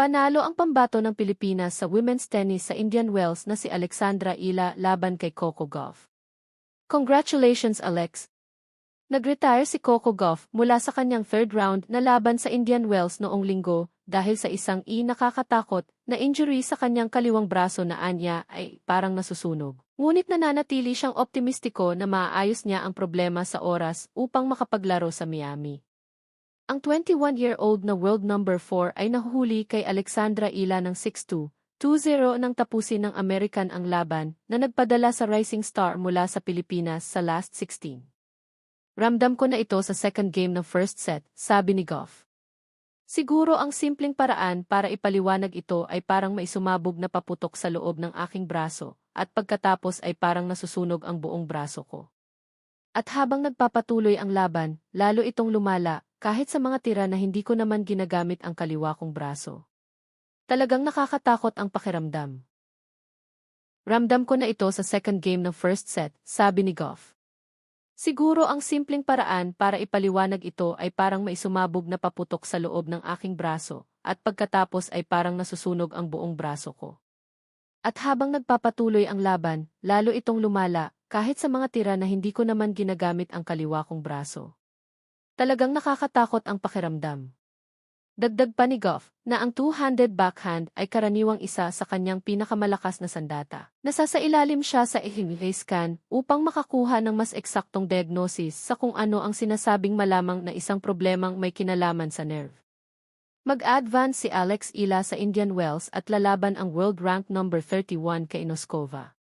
Panalo ang pambato ng Pilipinas sa women's tennis sa Indian Wells na si Alexandra Ila laban kay Coco Gauff. Congratulations Alex! Nag-retire si Coco Gauff mula sa kanyang third round na laban sa Indian Wells noong linggo dahil sa isang nakakatakot na injury sa kanyang kaliwang braso na anya ay parang nasusunog. Ngunit nananatili siyang optimistiko na maaayos niya ang problema sa oras upang makapaglaro sa Miami. Ang 21-year-old na world number 4 ay nahuhuli kay Alexandra Ila ng 6-2, 2-0 nang tapusin ng American ang laban na nagpadala sa rising star mula sa Pilipinas sa last 16. Ramdam ko na ito sa second game ng first set, sabi ni Gauff. Siguro ang simpleng paraan para ipaliwanag ito ay parang maisumabog na paputok sa loob ng aking braso at pagkatapos ay parang nasusunog ang buong braso ko. At habang nagpapatuloy ang laban, lalo itong lumala, kahit sa mga tira na hindi ko naman ginagamit ang kaliwa kong braso. Talagang nakakatakot ang pakiramdam. Ramdam ko na ito sa second game ng first set, sabi ni Gauff. Siguro ang simpleng paraan para ipaliwanag ito ay parang maisumabog na paputok sa loob ng aking braso, at pagkatapos ay parang nasusunog ang buong braso ko. At habang nagpapatuloy ang laban, lalo itong lumala, kahit sa mga tira na hindi ko naman ginagamit ang kaliwa kong braso. Talagang nakakatakot ang pakiramdam. Dagdag pa ni Gauff na ang two-handed backhand ay karaniwang isa sa kanyang pinakamalakas na sandata. Nasasailalim siya sa MRI scan upang makakuha ng mas eksaktong diagnosis sa kung ano ang sinasabing malamang na isang problemang may kinalaman sa nerve. Mag-advance si Alex Ila sa Indian Wells at lalaban ang world rank number 31 kay Noskova.